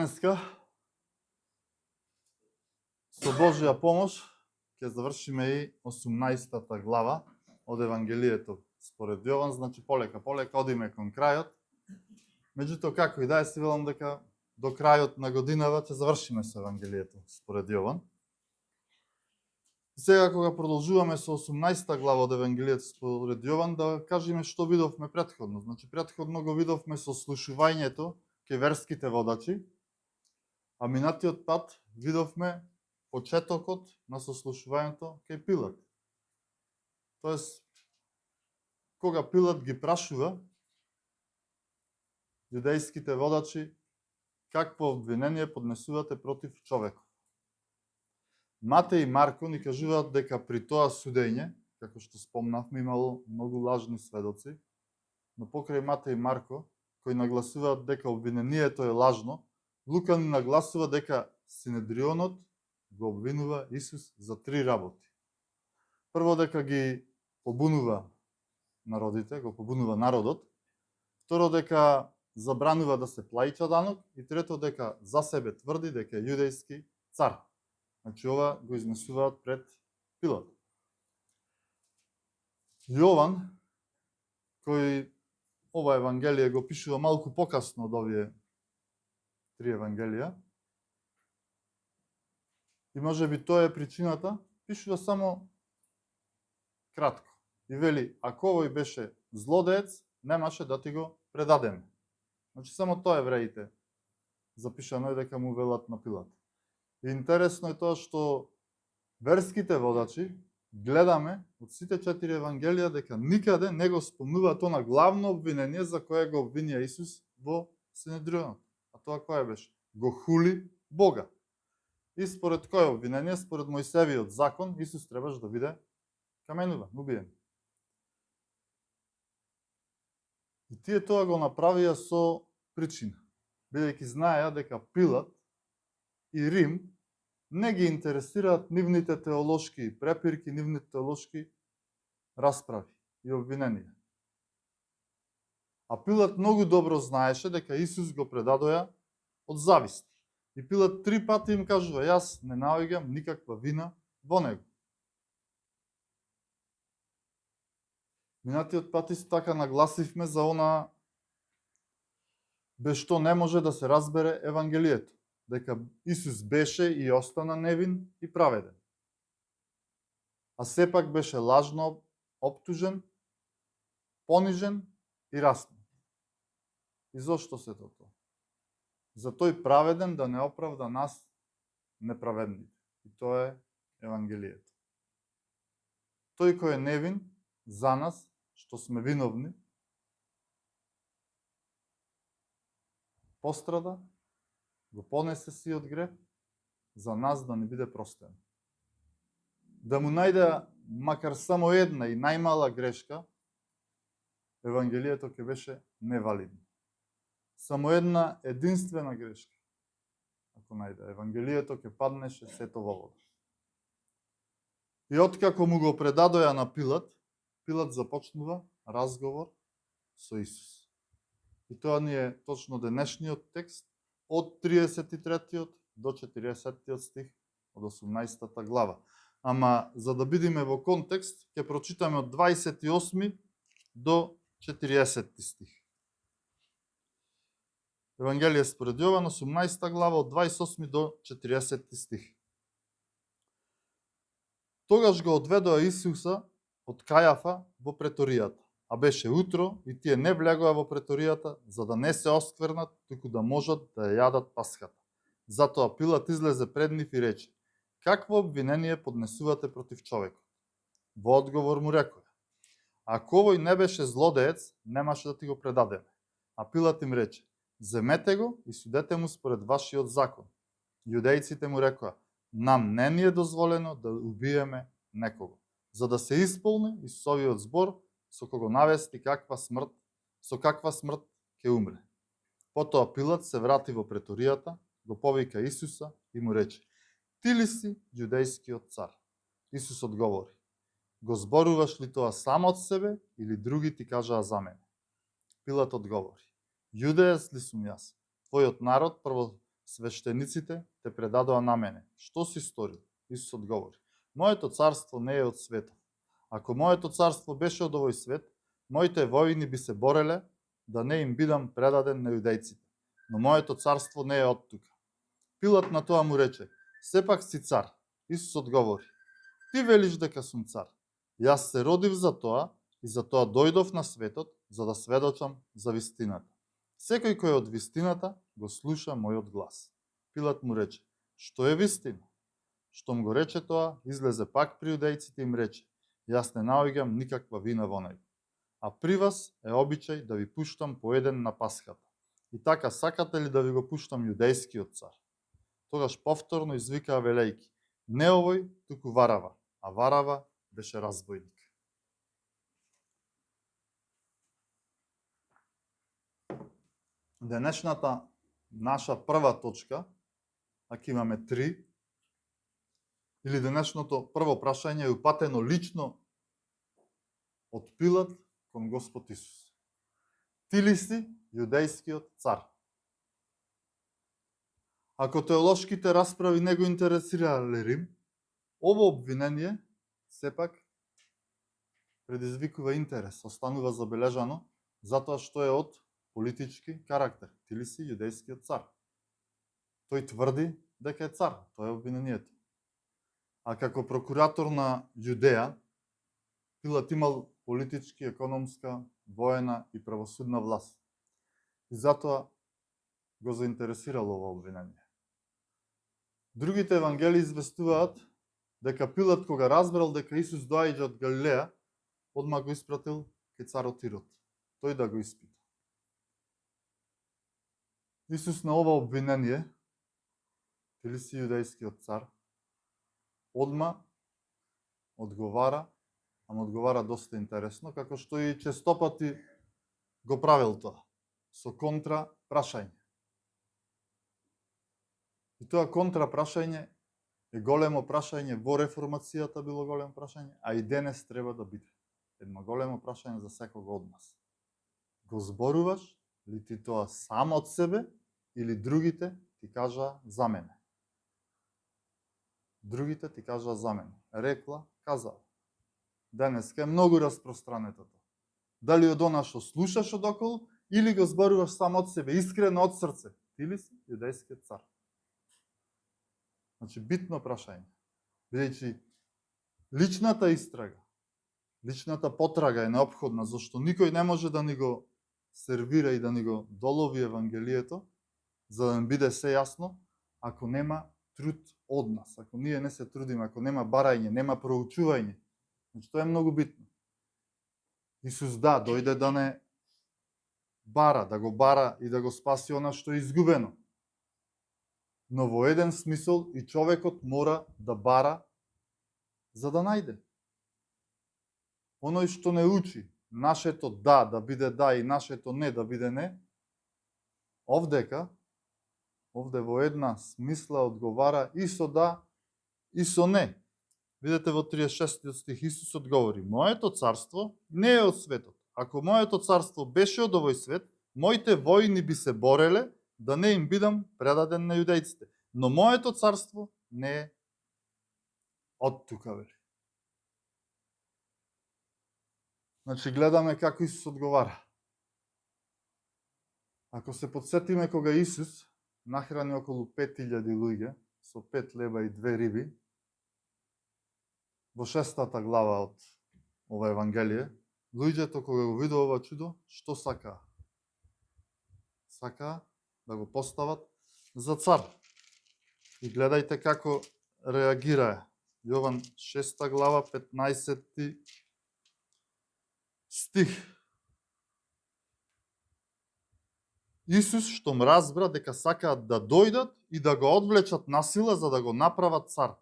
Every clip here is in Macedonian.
Денеска со Божја помош ќе завршиме и 18-та глава од Евангелието според Јован, значи полека одиме кон крајот. Меѓутоа како и да е, си велам дека до крајот на годинава ќе завршиме со Евангелието според Јован. Сега кога продолжуваме со 18-та глава од Евангелието според Јован, да кажеме што видовме претходно. Значи претходно го видовме сослушувањето кај верските водачи, а минатиот пат видовме почетокот на сослушувањето кај Пилат. Тоест, кога Пилат ги прашува јудејските водачи какво обвинение поднесувате против човеков. Матеј и Марко ни кажуваат дека при тоа судење, како што спомнавме, имало многу лажни сведоци, но покрај Матеј и Марко, кои нагласуваат дека обвинението е лажно, Лука ни нагласува дека Синедрионот го обвинува Исус за 3 работи. Прво, дека ги побунува народите, го побунува народот. Второ, дека забранува да се плаќа данок. И трето, дека за себе тврди дека е јудејски цар. Значи, ова го изнесуваат пред Пилат. Јован, кој ова Евангелие го пишува малку покасно од овие 3 Евангелија, и може би тоа е причината, пишува само кратко. И вели, ако овој беше злодеец, немаше да ти го предадеме. Значи, само тоа евреите запишано е дека му велат на Пилат. И интересно е тоа што верските водачи гледаме од сите 4 Евангелија дека никаде не го спомнуваат она главно обвинение за кое го обвинија Исус во Синедрионот. А тоа кое беше? Го хули Бога. И според кое обвинение? Според Мојсевиот закон, Исус требаш да биде каменуван, убиен. И тие тоа го направија со причина, бидејќи знаеа дека Пилат и Рим не ги интересираат нивните теолошки препирки, нивните теолошки расправи и обвиненија. А Пилат многу добро знаеше дека Исус го предадоја од завист. И Пилат 3 пати им кажува, јас не наоѓам никаква вина во него. Минатиот пат исто така нагласивме за она без што не може да се разбере Евангелието. Дека Исус беше и остана невин и праведен. А сепак беше лажно оптужен, понижен и распнат. И зошто се тоа? За тој праведен да не оправда нас неправедните. И тоа е Евангелието. Тој кој е невин за нас, што сме виновни, пострада, го понесе сиот грех, за нас да не биде простен. Да му најде макар само една и најмала грешка, Евангелието ќе беше невалидно. Само една единствена грешка, ако најде, Евангелието ќе паднеше сето во вода. И откако му го предадоја на Пилат, Пилат започнува разговор со Исус. И тоа ни е точно денешниот текст од 33 до 40 стих од 18 глава. Ама за да бидеме во контекст, ќе прочитаме од 28 до 40 стих. Евангелие според Јован, 18 глава, од 28 до 40 стих. Тогаш го одведоа Исуса од Кајафа во преторијата, а беше утро и тие не влегоа во преторијата, за да не се осквернат, туку да можат да ја јадат паската. Затоа Пилат излезе пред нив и рече, какво обвинение поднесувате против човекот? Во одговор му рекоа, ако овој не беше злодеец, немаше да ти го предадеме. А Пилат им рече, земете го и судете му според вашиот закон. Јудејците му рекоа, нам не ни е дозволено да убиеме некого, за да се исполни Исусовиот збор, со кого навести со каква смрт ќе умре. Потоа Пилат се врати во преторијата, го повика Исуса и му рече, ти ли си јудејскиот цар? Исус одговори, го зборуваш ли тоа само од себе или други ти кажаа за мене? Пилат одговори, јудеец ли сум јас? Твојот народ прво свештениците те предадоа на мене. Што си сторил? Исус одговори: моето царство не е од светот. Ако моето царство беше од овој свет, моите војни би се бореле да не им бидам предаден на јудејците. Но моето царство не е од тука. Пилат на тоа му рече: сепак си цар. Исус одговори: ти велиш дека сум цар. Јас се родив за тоа и за тоа дојдов на светот, за да сведочам за вистината. Секој кој е од вистината го слуша мојот глас. Пилат му рече: што е вистина? Штом го рече тоа, излезе пак при јудејците и им рече: јас не наоѓам никаква вина во него. А при вас е обичај да ви пуштам по еден на Пасхата. И така сакате ли да ви го пуштам јудејскиот цар? Тогаш повторно извикаа велејки: не овој, туку Варава. А Варава беше разбойник. Денешната наша прва точка, ако имаме 3, или денешното прво прашање е упатено лично од Пилат кон Господ Исус. Ти ли си јудејскиот цар? Ако теолошките расправи не го интересирале Рим, ово обвинение сепак предизвикува интерес, останува забележано, затоа што е од политички карактер. Ти ли си јудејскиот цар? Тој тврди дека е цар, тоа е обвинението. А како прокуратор на Јудеја, Пилат имал политички, економска, воена и правосудна власт. И затоа го заинтересирало ова обвинение. Другите евангелии известуваат дека Пилат, кога разбрал дека Исус доаѓа од Галилеја, одма го испратил кај царот Ирод, тој да го испита. Исус на ова обвинение: ти ли си јудејскиот цар, одма одговара, ама одговара доста интересно, како што и честопати го правил тоа, со контра прашање. И тоа контра прашање е големо прашање, во реформацијата било големо прашање, а и денес треба да биде едно големо прашање за секого од нас. Го зборуваш ли ти тоа сам од себе, или другите ти кажаа за мене? Другите ти кажаа за мене. Рекла, казала. Денеска е многу распространето тоа. Дали од она што слушаш од околу, или го зборуваш сам од себе, искрено од срце? Ти ли си јудејскиот цар? Значи, битно прашање. Бидејќи личната истрага, личната потрага е неопходна, зашто никој не може да ни го сервира и да ни го долови Евангелието, за да не биде се јасно, ако нема труд од нас, ако ние не се трудиме, ако нема барање, нема проучување. Значи, тоа е многу битно. Исус дојде да не бара, да го бара и да го спаси она што е изгубено. Но во еден смисол и човекот мора да бара за да најде. Оној што не учи нашето да биде да и нашето не да биде не, овде во една смисла одговара и со да и со не. Видете во 36 стих Исус одговори: моето царство не е од светот. Ако моето царство беше од овој свет, моите војни би се бореле да не им бидам предаден на јудејците. Но моето царство не е од тука, вели. Значи, гледаме како Исус одговара. Ако се подсетиме кога Исус нахрани околу 5000 луѓе со 5 леба и 2 риби, во 6-та глава од ова Евангелие, луѓето кога го видува ова чудо, што сакаа? Сакаа да го постават за цар. И гледајте како реагираа. Јован 6 глава, 15 стих. Исус штом разбра дека сакаат да дојдат и да го одвлечат насила за да го направат цар,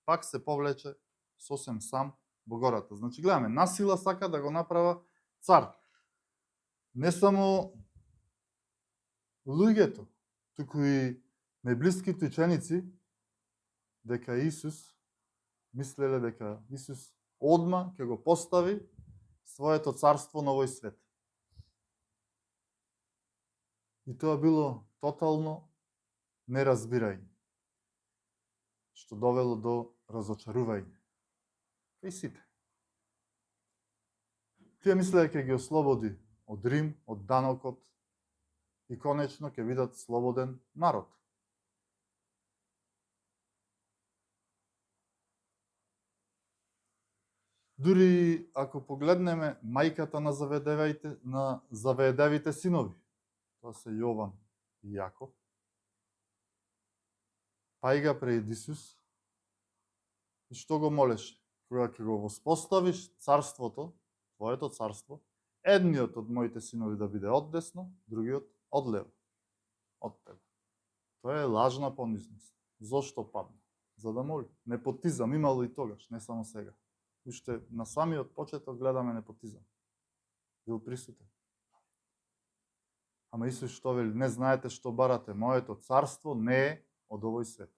пак се повлече сосем сам во гората. Значи, гледаме, насила сака да го направа цар. Не само луѓето, туку и најблиските ученици, дека Исус мислеле дека Исус одма ќе го постави своето царство на овој свет. И тоа било тотално неразбирање, што довело до разочарување. И сите. Тие мислеа дека ги ослободи од Рим, од данокот и конечно ќе бидат слободен народ. Дури ако погледнеме мајката на Завеедевите синови, тоа се Јован и Јаков, пајга пред Исус, и што го молеше? Кога ќе го воспоставиш царството, твоето царство, едниот од моите синови да биде оддесно, другиот одлево од тебе. Тоа е лажна понизност. Зошто падна? За да моли. Непотизам имало и тогаш, не само сега. Уште на самиот почеток гледаме непотизам. Бил присутен. Ама Исус што вели? Не знаете што барате. Моето царство не е од овој свет.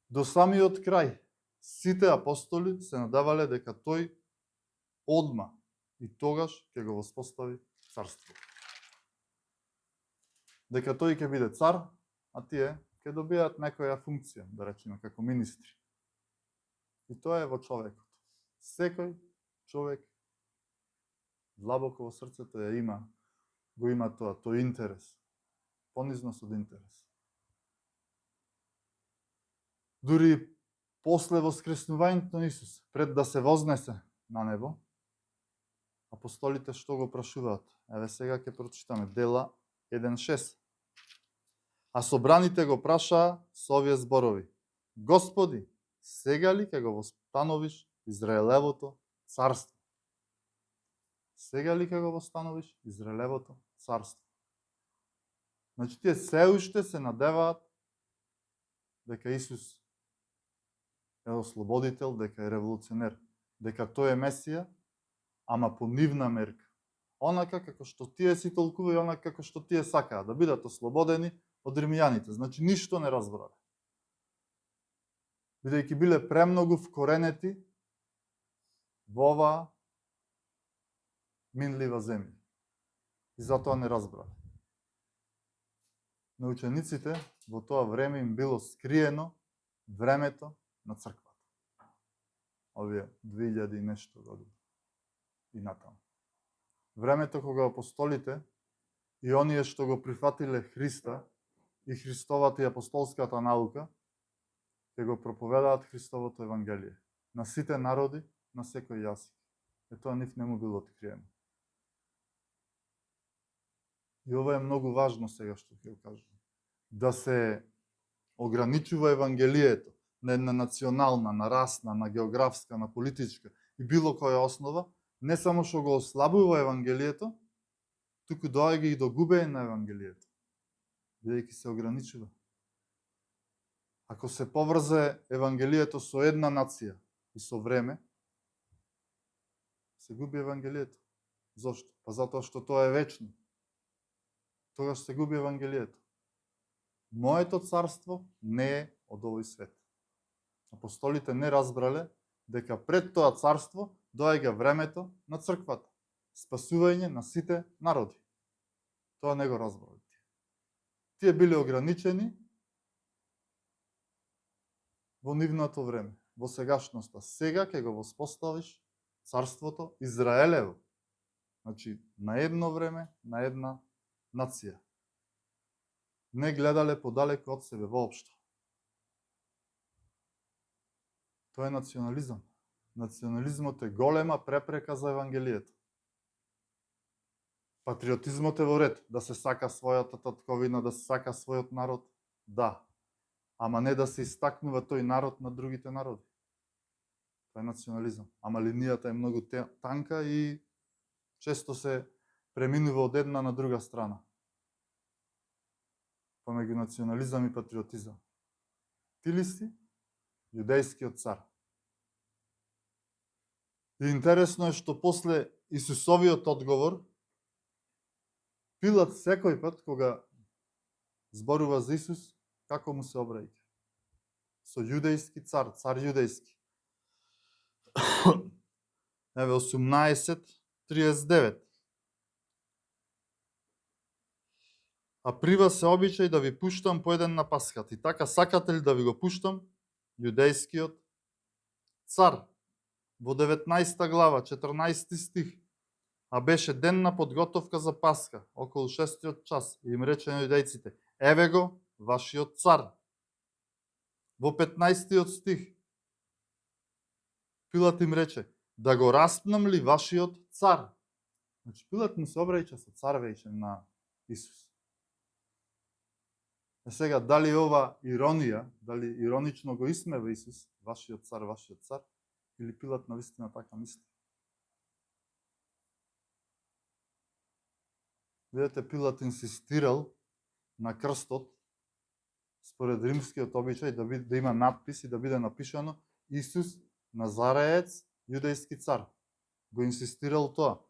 До самиот крај, сите апостоли се надавале дека тој одма и тогаш ќе го воспостави царство. Дека тој ќе биде цар, а тие ќе добијат некоја функција, да речеме, како министри. И тоа е во човекот. Секој човек длабоко во срцето го има тоа, тој интерес. Понизност од интерес. Дури после воскреснувањето на Исус, пред да се вознесе на небо, апостолите што го прашуваат? Еве сега ќе прочитаме Дела 1:6. А собраните го прашаа со овие зборови: Господи, сега ли ќе го восстановиш Израелевото царство? Сега ли ќе го восстановиш Израелевото царство? Значи тие се уште се надеваат дека Исус е ослободител, дека е револуционер, дека тој е Месија, ама по нивна мерка. Онака како што тие си толкува и онака како што тие сакаат, да бидат ослободени од римјаните. Значи ништо не разбрале. Бидејќи биле премногу вкоренети во оваа минлива земја. И затоа не разбрале. На учениците во тоа време им било скриено времето на црквата. Овие 2000 и нешто години. И натаму. Времето кога апостолите и оние што го прифатиле Христа и Христовата и апостолската наука ќе го проповедаат Христовото Евангелие на сите народи, на секој јазик. И тоа нив не му било откриено. И ова е многу важно сега што ќе го кажам. Да се ограничува Евангелието на една национална, на расна, на географска, на политичка и било која основа, не само што го ослабува Евангелието, туку доаѓа и до губење на Евангелието, бидејќи се ограничува. Ако се поврзе Евангелието со една нација и со време, се губи Евангелието. Зошто? Па затоа што тоа е вечно. Тогаш се губи Евангелието. Моето царство не е од овој свет. Апостолите не разбрале дека пред тоа царство доаѓа времето на црквата, спасување на сите народи. Тоа не го разбрале. Тие биле ограничени во нивното време, во сегашноста. Сега ќе го воспоставиш царството Израелево. Значи, на едно време, на една нација. Не гледале подалеку од себе воопшто. Тоа е национализам. Национализмот е голема препрека за Евангелието. Патриотизмот е во ред, да се сака својата татковина, да се сака својот народ, да. Ама не да се истакнува тој народ на другите народи. Тоа е национализам. Ама линијата е многу танка и често се преминува од една на друга страна. Помеѓу национализам и патриотизам. Ти ли си јудејскиот цар? И интересно е што после Исусовиот одговор, Пилат секој пат кога зборува за Исус, како му се обраќа? Со јудејски цар, цар јудејски. Еве 18:39. А при вас се обичај да ви пуштам по еден на Пасхата. И така сакате ли да ви го пуштам? Јудејскиот цар во 19 глава, 14 стих. А беше ден на подготовка за Пасха, околу 6 час. И им рече на јудејците: еве го вашиот цар. Во 15 стих Пилат им рече: да го распнам ли вашиот цар? Значи Пилат му се обраќа со цар веќе на Исус. А сега, дали ова иронија, дали иронично го исмева Исус, вашиот цар, или Пилат навистина така мисли? Видете, Пилат инсистирал на крстот, според римскиот обичај, да има надпис и да биде напишано Исус Назареец, јудејски цар. Го инсистирал тоа.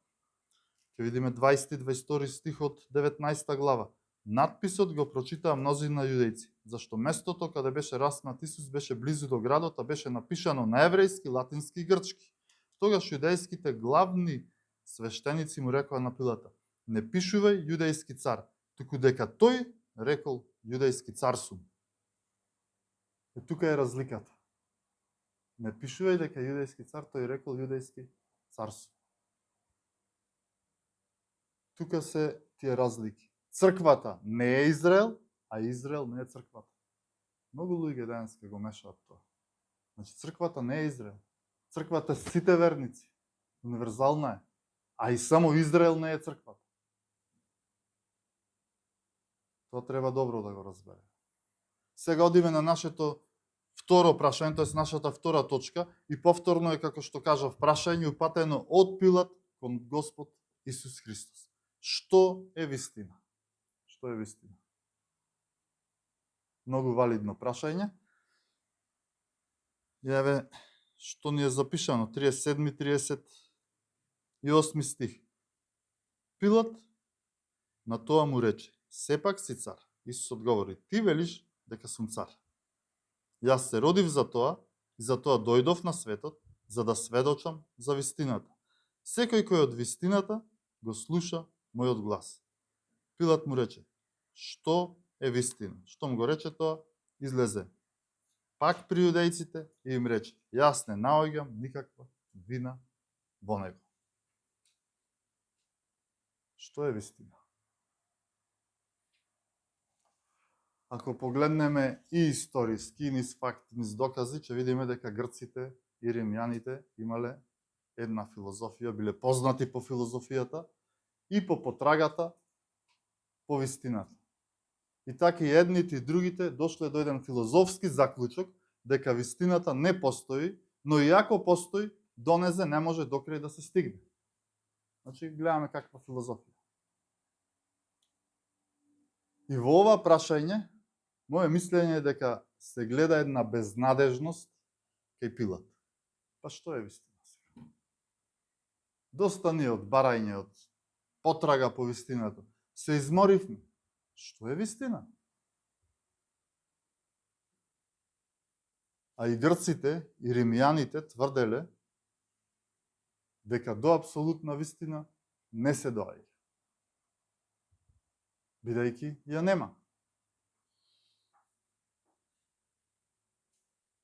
Ќе видиме 20-22 стих од 19 глава. Надписот го прочитаа мнозина јудејци, зашто местото каде беше распнат Исус беше близу до градот, а беше напишано на еврејски, латински и грчки. Тогаш јудејските главни свештеници му рекоа на Пилата: не пишувај јудејски цар, туку дека тој рекол јудејски цар сум. И тука е разликата. Не пишувај дека јудејски цар, тој рекол јудејски цар сум. Тука се тие разлики. Црквата не е Израел, а Израел не е црквата. Многу луѓе денеска го мешаат тоа. Значи црквата не е Израел. Црквата е сите верници. Универзална е. А и само Израел не е црквата. Тоа треба добро да го разбере. Сега одиме на нашето второ прашање, тоест нашата втора точка, и повторно е, како што кажав, прашање упатено од Пилат кон Господ Исус Христос. Што е вистина? Што е вистина? Многу валидно прашање. И еве што ни е запишано, 37-38 стих. Пилат на тоа му рече: сепак си цар. Исус одговори: ти велиш дека сум цар. Јас се родив за тоа и за тоа дојдов на светот, за да сведочам за вистината. Секој кој од вистината го слуша мојот глас. Пилат му рече: што е вистина? Штом го рече тоа, излезе пак при јудејците и им рече: јас не наоѓам никаква вина во него. Што е вистина? Ако погледнеме и историски, и низ факти, низ докази, ќе видиме дека грците и римјаните имале една филозофија, биле познати по филозофијата и по потрагата по вистината. И така и едните и другите дошле до еден филозофски заклучок дека вистината не постои, но и ако постои, донезе не може до крај да се стигне. Значи, гледаме каква филозофија. И во ова прашање, моје мислење е дека се гледа една безнадежност кај Пилат. Па што е вистина сега? Доста ни од барање, од потрага по вистината. Се изморивме. Што е вистина? А и грците, и римјаните тврделе дека до апсолутна вистина не се доаѓа. Бидејќи ја нема.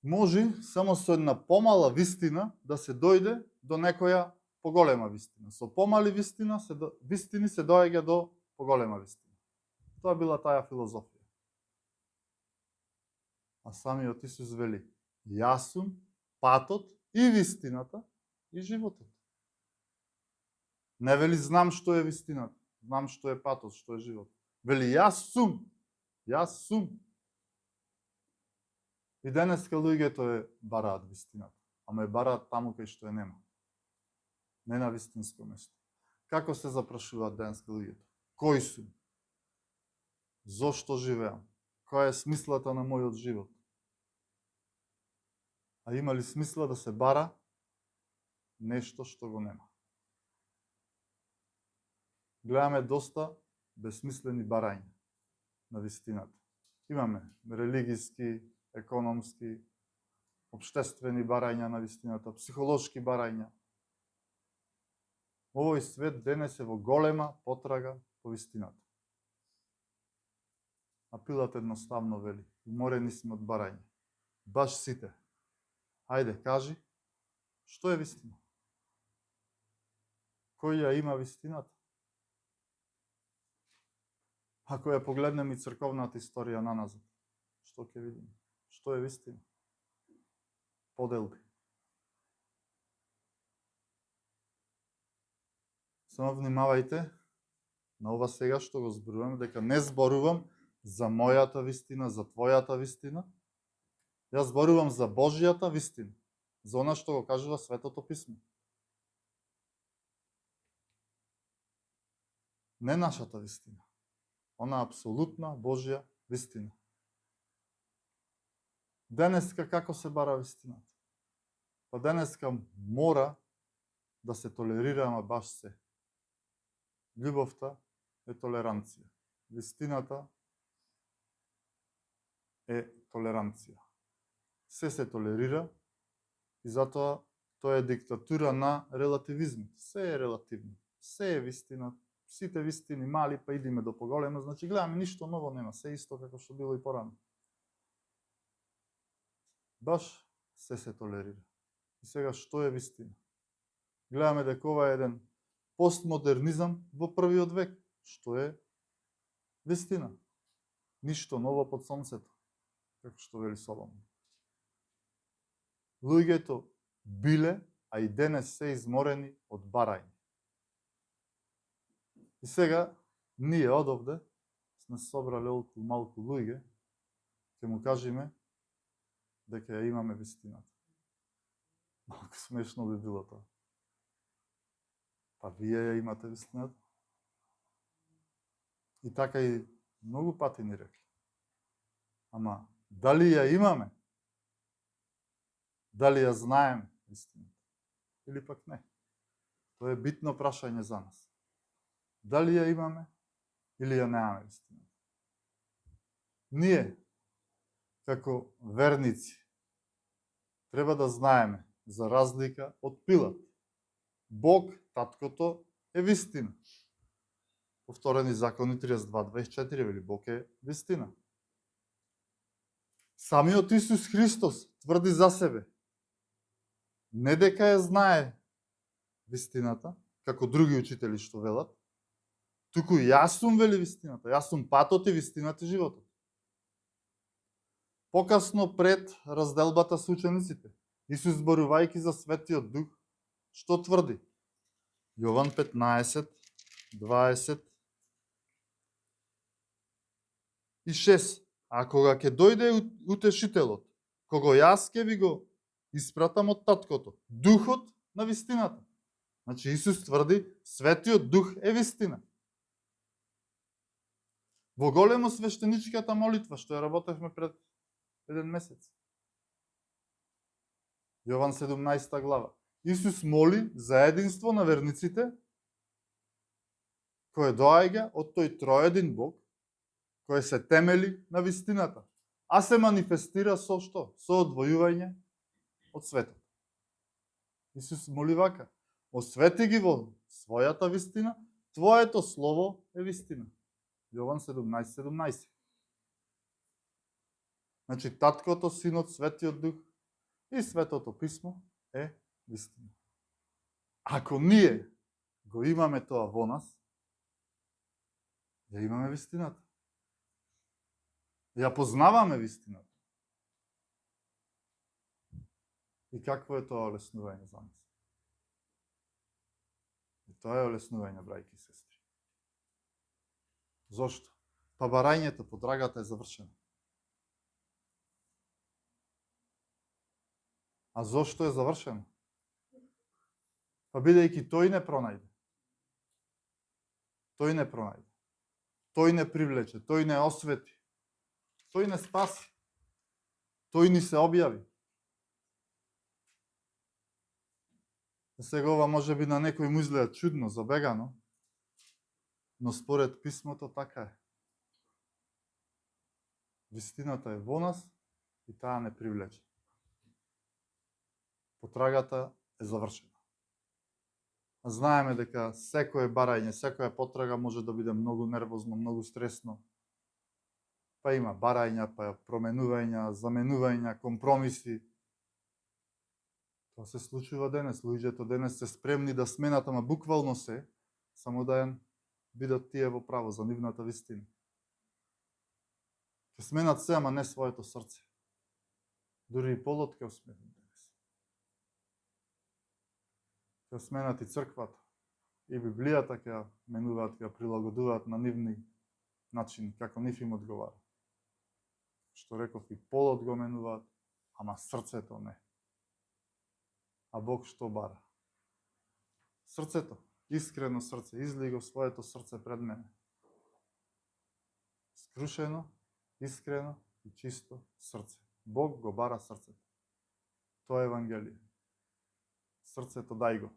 Може само со една помала вистина да се дојде до некоја поголема вистина. Со помали вистини се доаѓа до поголема вистина. Тоа била таа филозофија. А самиот Исус вели: јас сум патот и вистината и животот. Не вели знам што е вистината, знам што е патот, што е живот. Вели јас сум. Јас сум. И денеска луѓето е бараат вистината, ама е бараат таму кај што е нема. Не на вистинско место. Како се запрашуваат денеска луѓето? Кој сум? Зошто живеам? Која е смислата на мојот живот? А има ли смисла да се бара нешто што го нема? Гледаме доста безсмислени барања на вистината. Имаме религиски, економски, општествени барања на вистината, психолошки барања. Овој свет денес е во голема потрага по вистината. А Пилат едноставно вели: уморени сме од барање. Баш сите. Ајде, кажи, што е вистина? Кој ја има вистината? Ако ја погледнем и црковната историја наназад, што ќе видиме? Што е вистина? Поделби. Само внимавајте на ова сега што го зборувам, дека не зборувам за мојата вистина, за твојата вистина. Јас зборувам за Божјата вистина, за она што го кажува Светото Писмо. Не нашата вистина. Она апсолутна Божја вистина. Денеска како се бара вистината? Па денеска мора да се толерира, ама баш се. Љубовта е толеранција. Вистината е толеранција. Се толерира и затоа тоа е диктатура на релативизмот. Се е релативно. Се е вистина. Сите вистини мали, па идиме до поголемо, значи гледаме ништо ново нема, се исто како што било и порано. Баш се толерира. И сега што е вистина? Гледаме дека ова е еден постмодернизам во првиот век. Што е вистина? Ништо ново под сонцето, како што вели Соломон. Луѓето биле, а и денес се изморени од барање. И сега, ние одовде сме собрали околу малку луѓе, ќе му кажеме дека ја имаме вистината. Малку смешно би било тоа. Па вие ја имате вистината. И така и многу пати ни рекли. Ама, дали ја имаме? Дали ја знаеме вистината? Или пак не? Тоа е битно прашање за нас. Дали ја имаме или ја немаме вистината? Ние, како верници, треба да знаеме, за разлика од Пилат, Бог, таткото, е вистина. Повторени закони 32:24 вели Бог е вистина. Самиот Исус Христос тврди за себе, не дека ја знае вистината, како други учители што велат, туку јас сум, вели, вистината. Јас сум патот и вистината и животот. Покасно пред разделбата со учениците, Исус зборувајќи за Светиот Дух, што тврди? Јован 15:26. А кога ќе дојде утешителот, кого јас ќе ви го испратам од таткото, Духот на вистината. Значи Исус тврди, Светиот Дух е вистина. Во големо свештеничката молитва, што ја работевме пред еден месец. Јован 17 глава. Исус моли за единство на верниците, кое доаѓа од тој троедин Бог, кој се темели на вистината, а се манифестира со што? Со одвојување од светот. Исус моли вака: освети ги во својата вистина, твоето слово е вистина. Јован 17:17. Значи, таткото, синот, Светиот Дух и Светото Писмо е вистина. Ако ние го имаме тоа во нас, ја имаме вистината. Ја познаваме вистината. И какво е тоа олеснување за нас? И тоа е олеснување, брајки и сестри. Зошто? Па барањето, потрагата е завршена. А зошто е завршено? Па бидејќи тој не пронајде. Тој не пронајде. Тој не привлече, тој не освети. Тој не спаси. Тој ни се објави. Сега ова може би на некој му изгледа чудно, забегано, но според Писмото така е. Вистината е во нас и таа не привлече. Потрагата е завршена. Знаеме дека секое барање, секоја потрага може да биде многу нервозно, многу стресно. па има барања, па променувања, заменувања, компромиси. Тоа се случува денес. Луѓето денес се спремни да сменат, ама буквално се, само да ја бидат тие во право за нивната вистина. Ќе сменат се, ама не своето срце. Дури и полот ќе сменат денес. Ќе сменат и црквата. И Библијата ќе менуваат, ќе прилагодуваат на нивни начин, како нив им одговара. Што реков, и полот го менуваат, ама срцето не. А Бог што бара? Срцето, искрено срце, изли го своето срце пред мене. Скрушено, искрено и чисто срце. Бог го бара срцето. Тоа е Евангелие. Срцето дај го.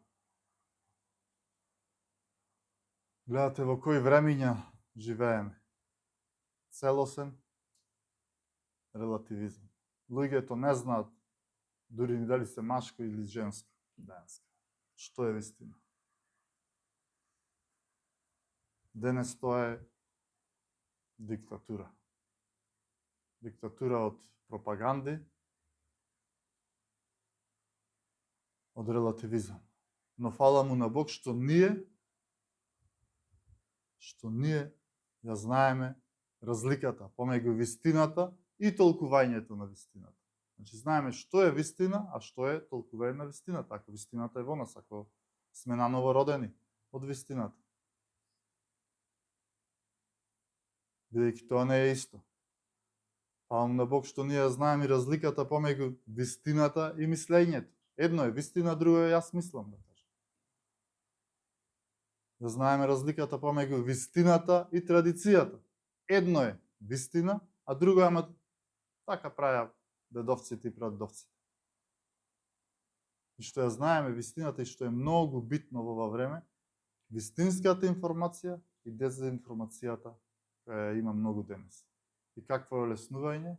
Гледате во кои времиња живееме. Целосен релативизм. Луѓето не знаат дури ни дали се машко или женско денеска. Што е вистина? Денес тоа е диктатура. Диктатура од пропаганди, од релативизам. Но фала му на Бог што ние ја знаеме разликата помеѓу вистината и толкувањето на вистината. Значи, знаеме што е вистина, а што е толкување на вистината. Ако вистината е во нас, ако сме наново родени од вистината. Бидејќи тоа не е исто. Фала му на Бог што ние знаеме разликата помеѓу вистината и мислењето. Едно е вистина, друго е јас мислам, да кажам. Да знаеме разликата помеѓу вистината и традицијата. Едно е вистина, а друго е, ама така праја дедовците и прадедовците. И што ја знаеме вистината и што е многу битно во ова време, вистинската информација и дезинформацијата која има многу денес. И какво е олеснување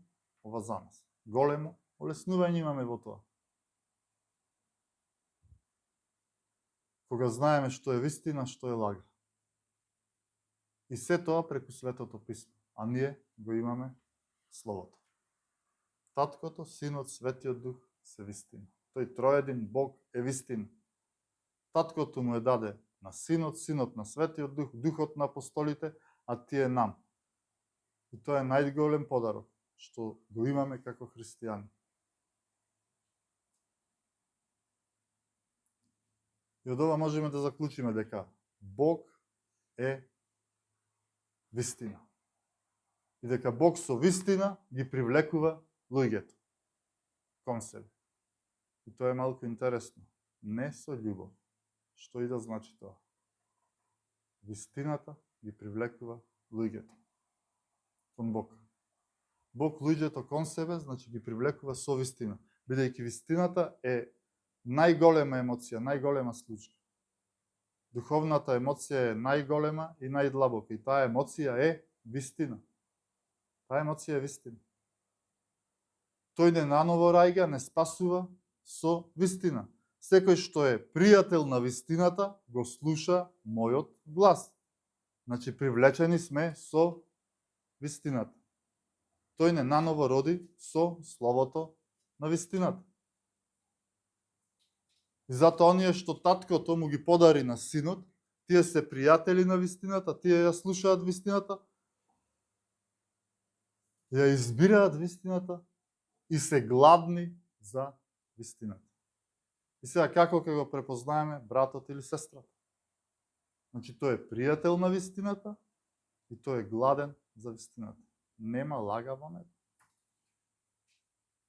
ова за нас? Големо олеснување имаме во тоа. Кога знаеме што е вистина, што е лага. И се тоа преку Светото Писмо. А ние го имаме Словото. Таткото, Синот, Светиот Дух се вистина. Тој троедин Бог е вистина. Таткото му е даде на Синот, Синот на Светиот Дух, Духот на апостолите, а тие нам. И тоа е најголем подарок што го имаме како христијани. И од ова можеме да заклучиме дека Бог е вистина. И дека Бог со вистина ги привлекува луѓето кон себе. И тоа е малку интересно. Не со љубов. Што и да значи тоа? Вистината ги привлекува луѓето кон Бог. Бог луѓето кон себе, значи ги привлекува со вистина. Бидејќи вистината е најголема емоција, најголема случка. Духовната емоција е најголема и најдлабока. И таа емоција е вистина. Таа емоција е вистина. Тој не наново раѓа, не спасува со вистина. Секој што е пријател на вистината, го слуша мојот глас. Значи, привлечени сме со вистината. Тој не наново роди со словото на вистината. И затоа оние што таткото му ги подари на синот, тие се пријатели на вистината, тие ја слушаат вистината, ја избираат вистината и се гладни за вистината. И сега како ќе го препознаеме братот или сестрата? Значи тој е пријател на вистината и тој е гладен за вистината. Нема лага во него.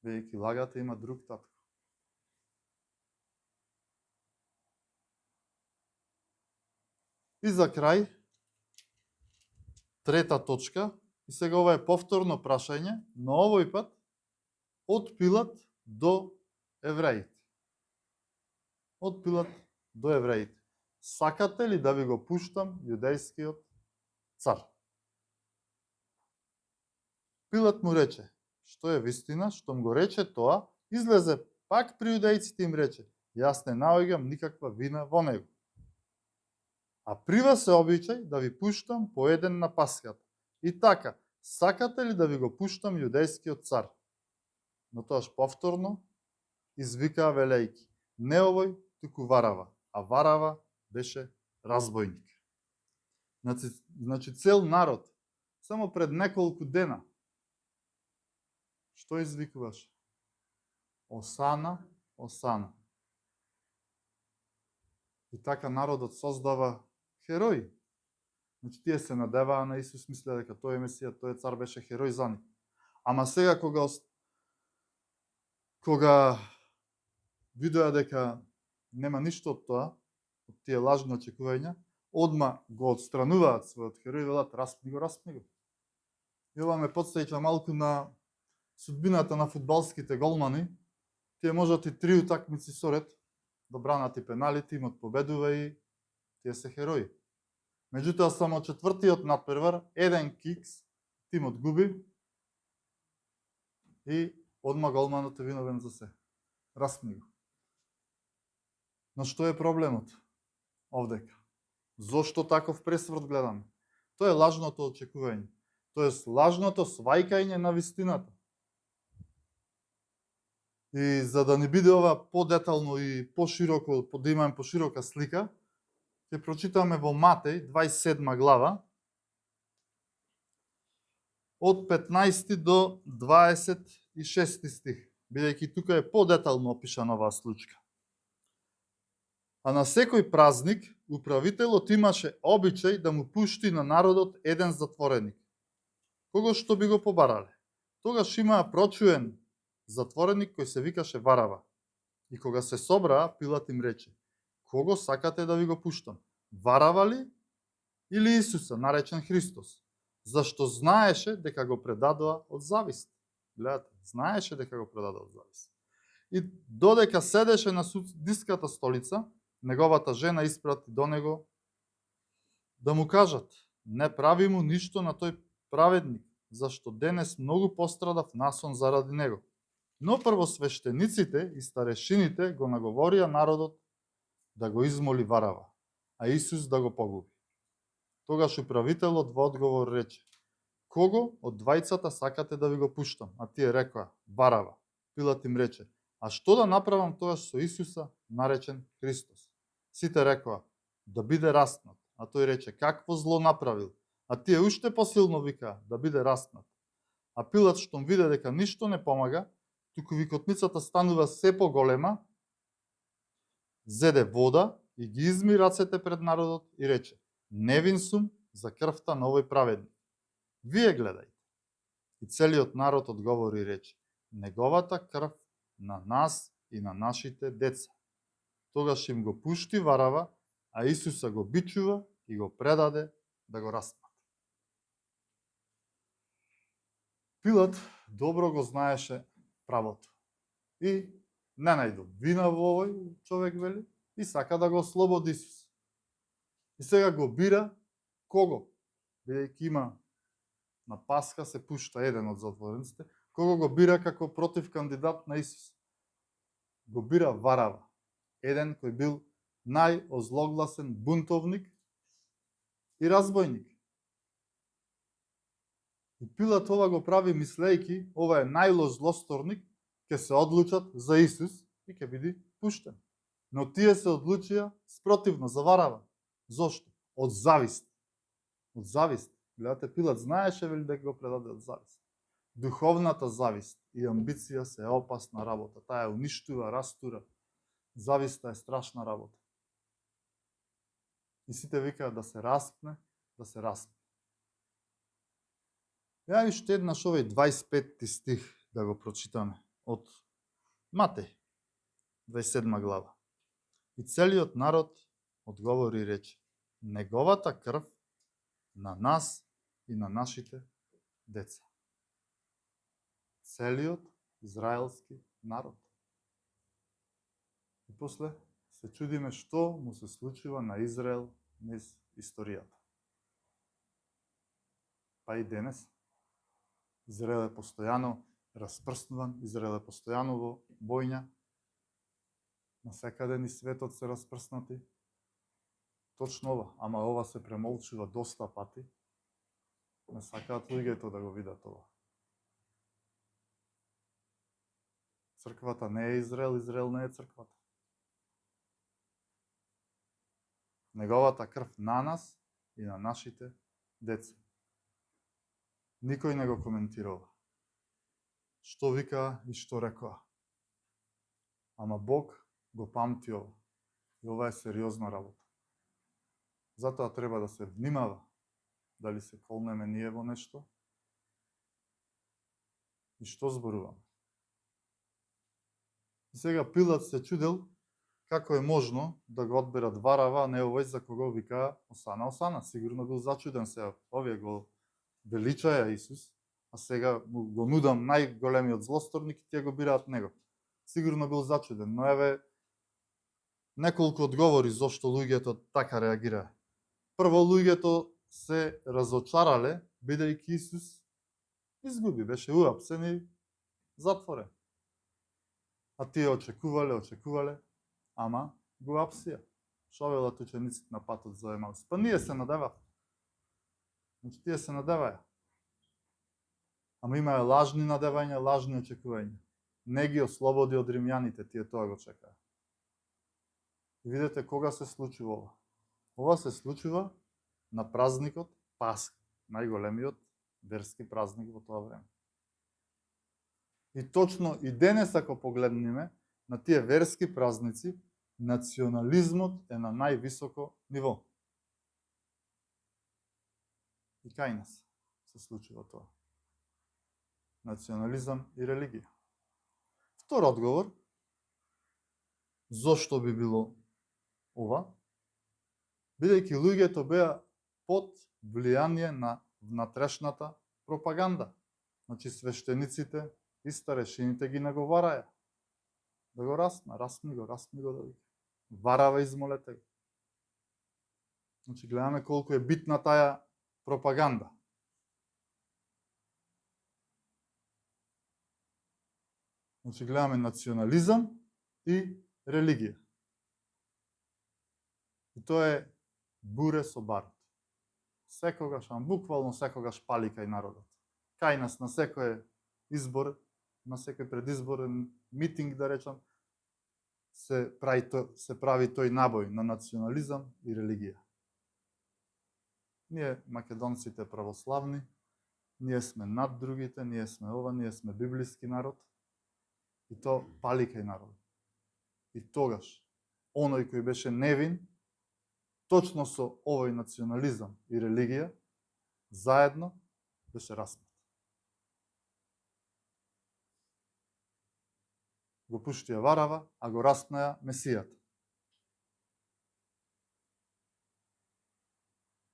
Бидејќи лагата има друг татко. И за крај, трета точка, и сега ова е повторно прашање, но овој пат од Пилат до евреите. Од Пилат до евреите. Сакате ли да ви го пуштам јудејскиот цар? Пилат му рече, што е вистина, штом го рече тоа, излезе пак при јудејците им рече, јас не наоѓам никаква вина во него. А при вас е обичај да ви пуштам по еден на Пасхата. И така, сакате ли да ви го пуштам јудејскиот цар? Но тоаш повторно извикаа велејки, не овој, туку Варава, а Варава беше разбойник. Значи цел народ, само пред неколку дена, што извикуваше? Осана, Осана. И така народот создава херои. Значи тие се надеваа на Исус, мислеа дека тој е Месија, тој цар беше херој за нив. Ама сега кога видоа дека нема ништо од тоа, од тие лажни очекувања, одма го отстрануваат својот херој и велат распни го. И ова ме потсеќа малку на судбината на фудбалските голмани. Тие можат и 3 утакмици со ред да бранат и пенали, тимот победува и тие се херои. Меѓутоа само четвртиот надпревар, еден кикс, тимот губи и одма голманот е виновен за се. Распни го. Но што е проблемот овдека? Зошто таков пресврт гледаме? Тоа е лажното очекување. Тоест лажното свајкање на вистината. И за да не биде ова подетално и пошироко, да имаме поширока слика, ќе прочитаме во Матеј 27 глава од 15 до 26 стих, бидејќи тука е подетално опишана оваа случка. А на секој празник управителот имаше обичај да му пушти на народот еден затвореник, кого што би го побарале. Тогаш имаа прочуен затвореник кој се викаше Варава. И кога се собраа, Пилат им рече: кого сакате да ви го пуштам? Варава ли или Исуса, наречен Христос? Зашто знаеше дека го предадоа од завист. Гледате, знаеше дека го предадоа од завист. И додека седеше на судиската столица, неговата жена испрати до него да му кажат: не прави му ништо на тој праведник, зашто денес многу пострадав насон заради него. Но првосвештениците и старешините го наговорија народот да го измоли Варава, а Исус да го погуби. Тогаш управителот во одговор рече: кого од двајцата сакате да ви го пуштам? А тие рекоа: Варава. Пилат им рече: а што да направам тогаш со Исуса, наречен Христос? Сите рекоа: да биде распнат. А тој рече: какво зло направил? А тие уште посилно викаа: да биде распнат. А Пилат, штом виде дека ништо не помага, туку викотницата станува се поголема, зеде вода и ги изми рацете пред народот и рече: невин сум за крвта на овој праведник. Вие гледајте. И целиот народ одговори и рече: неговата крв на нас и на нашите деца. Тогаш им го пушти Варава, а Исуса го бичува и го предаде да го распнат. Пилат добро го знаеше правото и не најду вина во овој човек, вели, и сака да го ослободи Исус. И сега го бира кого? Бидејќи има на Пасха се пушта еден од затворениците, кого го бира како против кандидат на Исус? Го бира Варава, еден кој бил најозлогласен бунтовник и разбойник. И Пилат ова го прави мислејќи, ова е најлош злосторник, ќе се одлучат за Исус и ќе биде пуштен. Но тие се одлучија спротивно за Варава. Зошто? Од завист. Од завист. Гледате, Пилат знаеше вели дека го предаде од завист. Духовната завист и амбиција се опасна работа. Таа ја уништува, растура. Зависта е страшна работа. И сите викаат да се распне, да се распне. Ја уште еднаш овој 25 стих да го прочитаме од Матеј 27 глава. И целиот народ одговори и рече: неговата крв на нас и на нашите деца. Целиот израелски народ. И после се чудиме што му се случува на Израел низ историјата. Па и денес Израел е постојано распрснуван, Израел е постојано во војна. Насекаде ни светот се распрснати. Точно ова, ама ова се премолчува доста пати. Не сакаат луѓето да го видат ова. Црквата не е Израел, Израел не е црквата. Неговата крв на нас и на нашите деца. Никој не го коментира ова. Што вика и што рекоа. Ама Бог го памти ова. И ова е сериозна работа. Затоа треба да се внимава дали се колнеме ние во нешто и што зборуваме. И сега Пилат се чудел како е можно да го одберат Варава, а не овој за кого вика Осана, Осана. Сигурно бил зачуден сега. Овие го величаја Исус, а сега го нудам најголемиот злосторник и тие го бираат него. Сигурно бил зачуден, но еве неколку одговори зошто луѓето така реагираа. Прво, луѓето се разочарале, бидејќи Исус изгуби, беше уапсен и затворен. А тие очекувале, ама го апсија. Шо велат учениците на патот за Емаус? Па ние се надевавме. Значи тие се надеваја. Ама имаја лажни надевања, лажни очекувања. Не ги ослободи од римјаните, тие тоа го чекаа. И видете кога се случува ова. Ова се случува на празникот Пасха, најголемиот верски празник во тоа време. И точно и денес, ако погледнеме на тие верски празници, национализмот е на највисоко ниво. И кај нас се случува тоа. Национализам и религија. Втор одговор, зошто би било ова? Бидејќи луѓето беа под влијание на внатрешната пропаганда. Значи свештениците и старешините ги наговараја да го расни го да ви Варава измолете го. Значи гледаме колку е битна таа пропаганда. Значи гледаме национализам и религија. И тоа е буре со барут. Секогаш, буквално секогаш пали кај народот. Кај нас на секој избор, на секој предизборен митинг, да речам, се прави тој набој на национализам и религија. Ние, македонците православни, ние сме над другите, ние сме ова, ние сме библиски народ. И то пали кај народ. И тогаш, оној кој беше невин, точно со овој национализам и религија, заедно беше распнат. Го пуштија Варава, а го распнаја Месијата.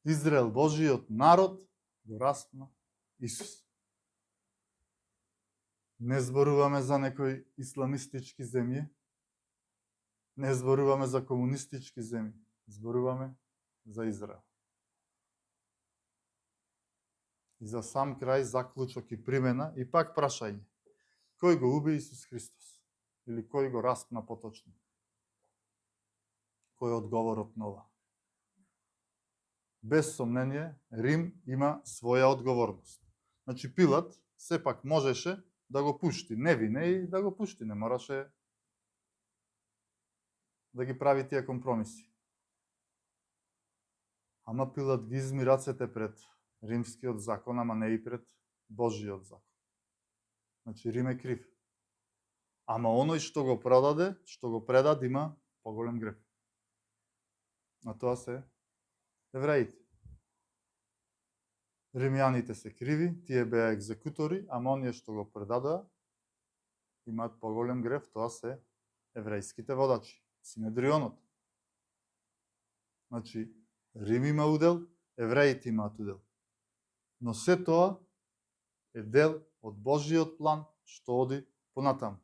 Израел, Божиот народ, го распна Исус. Не зборуваме за некои исламистички земји, не зборуваме за комунистички земји, зборуваме за Израел. И за сам крај, заклучок и примена, и пак прашање. Кој го уби Исус Христос? Или кој го распна поточно? Кој е одговорот на ова? Без сомнение, Рим има своја одговорност. Значи Пилат сепак можеше да го пушти, невине и да го пушти, не мораше да ги прави тие компромиси. Ама Пилат ги изми рацете пред римскиот закон, ама не и пред Божиот закон. Значи Рим е крив. Ама оној што го продаде, што го предаде, има поголем греф. А тоа се евреите. Римјаните се криви, тие беа екзекутори, ама оние што го предадоа имаат поголем греф, тоа се еврејските водачи, Синедрионот. Значи, Рим има удел, евреите имаат удел. Но се тоа е дел од Божиот план што оди понатаму.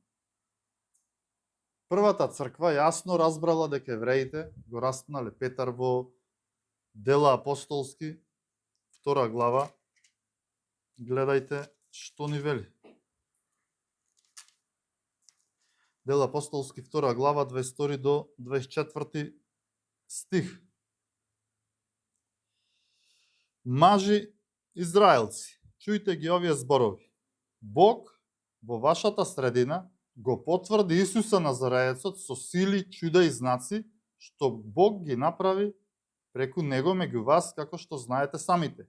Првата црква јасно разбрала дека евреите го распнале. Петар во Дела апостолски, 2 глава, гледајте што ни вели. Дела апостолски, 2 глава, 22 до 24 стих. Мажи Израелци, чујте ги овие зборови. Бог во вашата средина го потврди Исуса Назареецот со сили, чуда и знаци, што Бог ги направи преку него меѓу вас, како што знаете самите.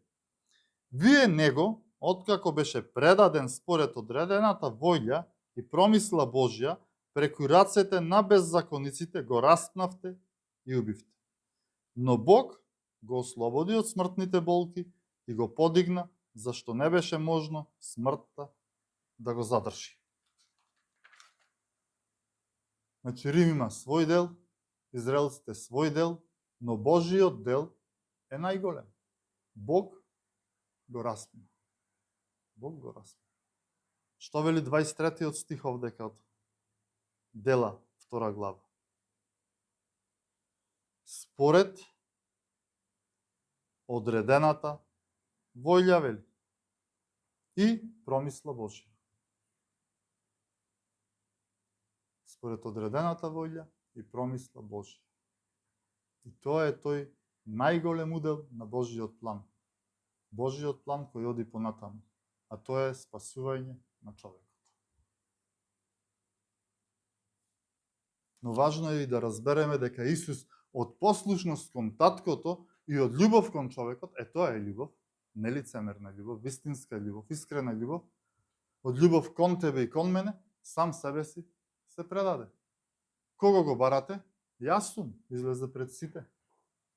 Вие него, откако беше предаден според одредената воља и промисла Божја, преку рацете на беззакониците го распнавте и убивте. Но Бог го ослободи од смртните болки и го подигна, зашто не беше можно смртта да го задржи. Значи Рим има свој дел, израелците свој дел, но Божиот дел е најголем. Бог го распна. Бог го распна. Што вели 23 стих овдека од Дела, 2 глава? Според одредената воља, вели, и промисла Божја. Според одредената воља и промисла Божја. И тоа е тој најголем удел на Божиот план. Божиот план кој оди понатаму, а тоа е спасување на човекот. Но важно е и да разбереме дека Исус од послушност кон таткото и од љубов кон човекот, тоа е љубов, не лицемерна љубов, вистинска љубов, искрена љубов, од љубов кон тебе и кон мене, сам себе си се предаде. Кого го барате? Јас сум, излезе пред сите.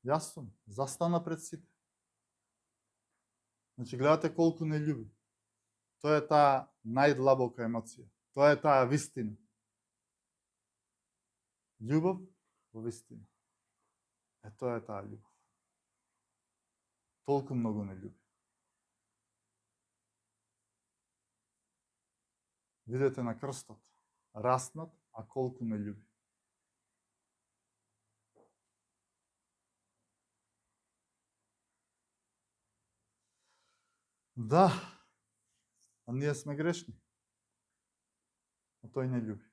Јас сум, застана пред сите. Значи, гледате колку не љуби. Тоа е таа најдлабока емоција. Тоа е таа вистина. Љубов во вистина. Тоа е таа љубов. Толку многу не љуби. Видете на крстот, раснат, а колку не љуби. Да, а ние сме грешни. А тој не љуби.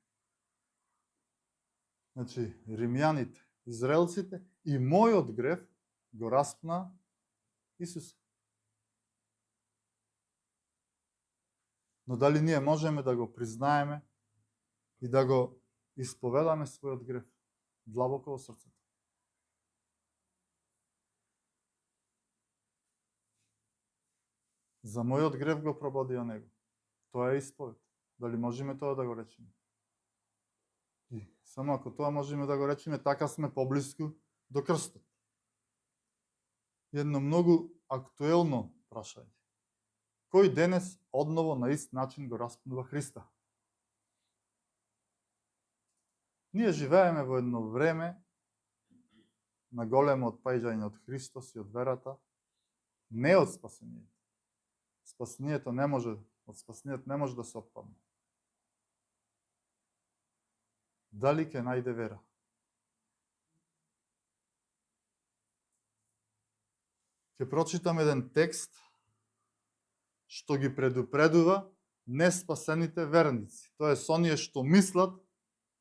Значи, римјаните, израелците и мојот грев го распна Исус. Но дали ние можеме да го признаеме и да го исповедаме својот грев длабоко во срцето? За мојот грев го прободија него. Тоа е исповед. Дали можеме тоа да го речеме? И само ако тоа можеме да го речеме, така сме поблиску до крстот. Едно многу актуелно прашање. Кој денес одново на ист начин го распнува Христа? Ние живееме во едно време на големо отпаѓање од Христос и од верата, не од спасението. Спасението не може, од спасението не може да се отпадне. Дали ќе најде вера? Ќе прочитам еден текст што ги предупредува неспасените верници. Тоа е со оние што мислат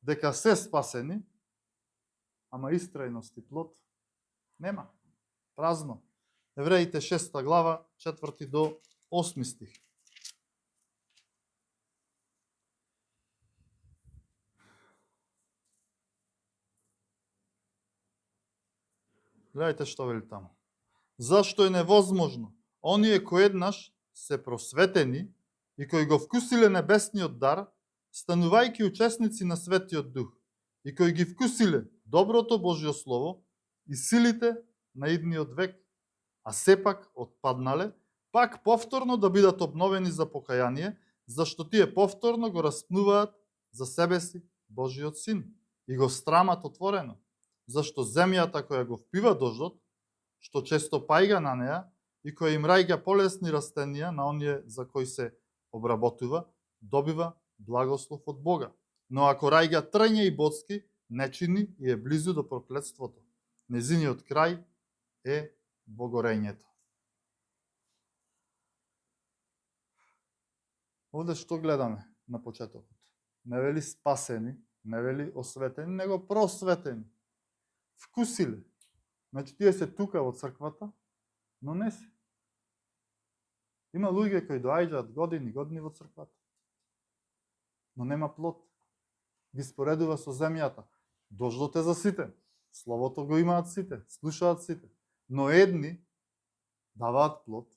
дека се спасени, ама истрајност и плод нема. Празно. Евреите 6 глава, 4 до 8 стих. Гледајте што вели таму. Зашто е невозможно оние кои еднаш се просветени и кои го вкусиле небесниот дар, станувајќи учесници на Светиот Дух, и кои ги вкусиле доброто Божјо Слово и силите на идниот век, а сепак отпаднале, пак повторно да бидат обновени за покаяние, зашто тие повторно го распнуваат за себе си Божиот Син и го страмат отворено, зашто земјата која го впива дождот, што често пајга на неа и која им раѓа полесни растенија на оние за кои се обработува, добива благослов од Бога. Но ако раѓа трње и боцки, не чини и е близу до проклетството. Незиниот крај е богорењето. Овде што гледаме на почетокот? Не вели спасени, не вели осветени, него просветени. Вкусиле. Значи, тие се тука во црквата, но не се. Има луѓе кои доаѓаат години во црквата, но нема плод. Ги споредува со земјата. Дождот е за сите. Словото го имаат сите, слушаат сите. Но едни даваат плод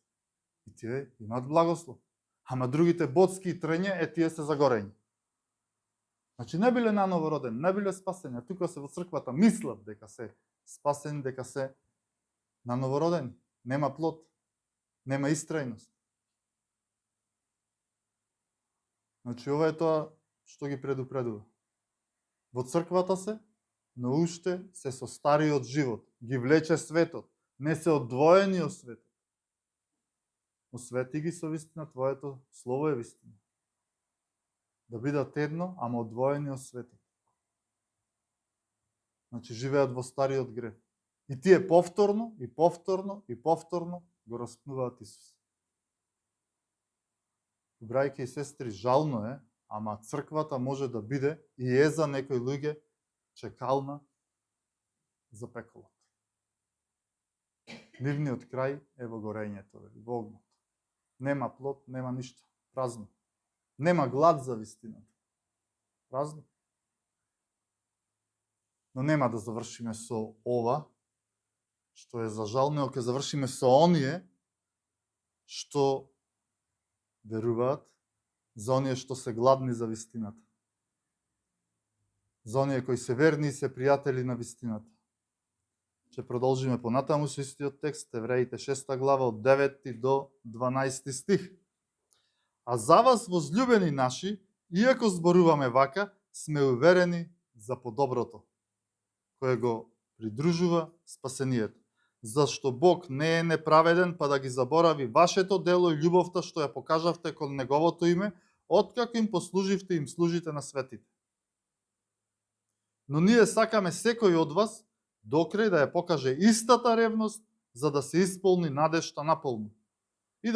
и тие имаат благослов. Ама другите боцки и трење, тие се загорења. Значи не биле наново родени, не биле спасени, а тука се во црквата мислат дека се спасени, дека се наново родени. Нема плод, нема истрајност. Значи ова е тоа што ги предупредува. Во црквата се, но уште се со стариот живот, ги влече светот, не се одвоени од светот. Освети ги со вистина, твоето слово е вистина. Да бидат едно, ама одвоени од светот. Значи живеат во стариот грев. И тие повторно го распнуваат Исус. Брајки и сестри, жално е, ама црквата може да биде и е за некои луѓе чекална за пеколот. Нивниот крај е во горењето, во огнот. Нема плод, нема ништо, празно. Нема глад за вистината. Празно. Но нема да завршиме со ова, што е за жал, но ќе завршиме со оние што веруваат, за оние што се гладни за вистината. За оние кои се верни и се пријатели на вистината. Ќе продолжиме понатаму со истиот текст, Евреите 6 глава од 9 до 12 стих. А за вас, возлюбени наши, иако зборуваме вака, сме уверени за подоброто, кое го придружува спасението. Зашто Бог не е неправеден, па да ги заборави вашето дело и љубовта што ја покажавте кон Неговото име, откако им послуживте и им служите на светите. Но ние сакаме секој од вас докрај да ја покаже истата ревност, за да се исполни надежта наполно. И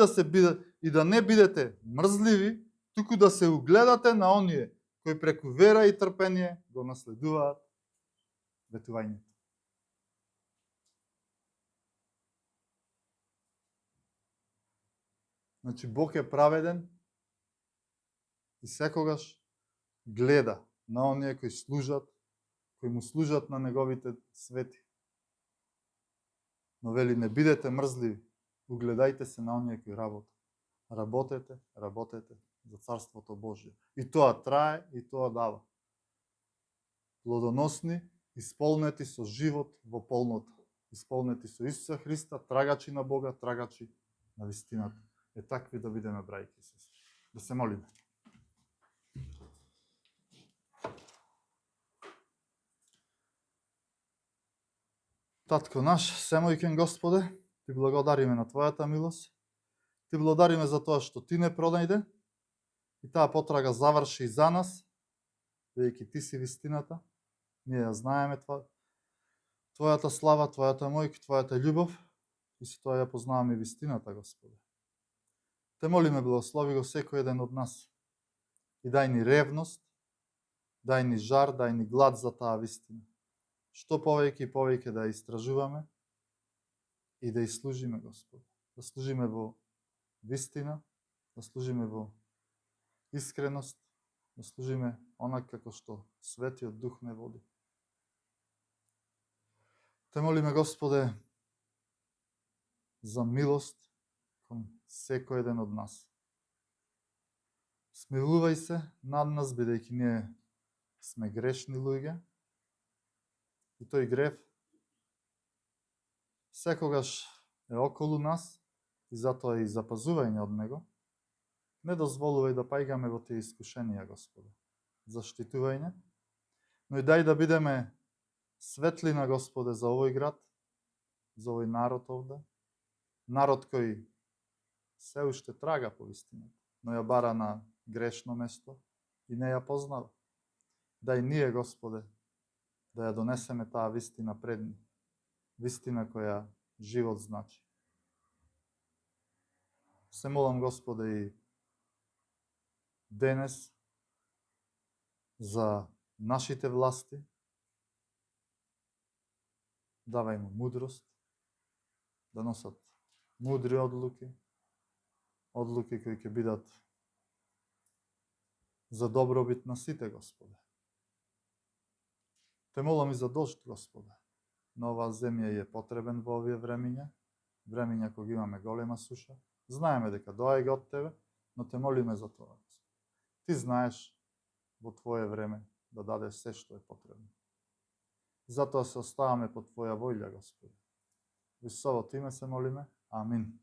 да не бидете мрзливи, туку да се угледате на оние кои преку вера и трпение го наследуваат ветувањето. Значи Бог е праведен и секогаш гледа на оние кои служат, кои му служат на неговите свети. Но вели, не бидете мрзливи, угледајте се на оние кои работат. Работете за Царството Божие. И тоа трае, и тоа дава. Плодоносни, исполнети со живот во полнота. Исполнети со Исуса Христа, трагачи на Бога, трагачи на вистината. Е такви да бидеме, брајки и сестри. Да се молиме. Татко наш, семојкен Господе, Ти благодариме на Твојата милост. Ти благодариме за тоа што Ти не пронајде и таа потрага заврши и за нас, бидејќи Ти си вистината. Ние ја знаеме Твојата слава, Твојата мојка, Твојата љубов и со тоа ја познаваме вистината, Господе. Те молиме, благослови го секој еден од нас и дај ни ревност, дај ни жар, дај ни глад за таа вистина. Што повеќе и повеќе да ја истражуваме и да ја служиме, Господи. Да служиме во вистина, да служиме во искреност, да служиме онака како што Светиот Дух не води. Те молиме, Господе, за милост кон секој еден од нас. Смилувај се над нас, бидејќи ние сме грешни луѓе. И тој грев секогаш е околу нас и затоа и запазување од него. Не дозволувај да паѓаме во тие искушенија, Господе. Заштитувај не, но и дај да бидеме светлина, Господе, за овој град, за овој народ овде. Народ кој се уште трага по вистината, но ја бара на грешно место и не ја познава. Дај ние, Господе, да ја донесеме таа вистина пред ни. Вистина која живот значи. Се молам, Господе, и денес за нашите власти. Давај му мудрост, да носат мудри одлуки, одлуки кои ќе бидат за добробит на сите, Господе. Те молам и за дожд, Господе. На оваа земја е потребен во овие времиња кога имаме голема суша. Знаеме дека доаѓа од Тебе, но те молиме за тоа. Ти знаеш во Твое време да дадеш се што е потребно. Затоа се оставаме по Твоја воља, Господи. Во Исусово име се молиме. Амин.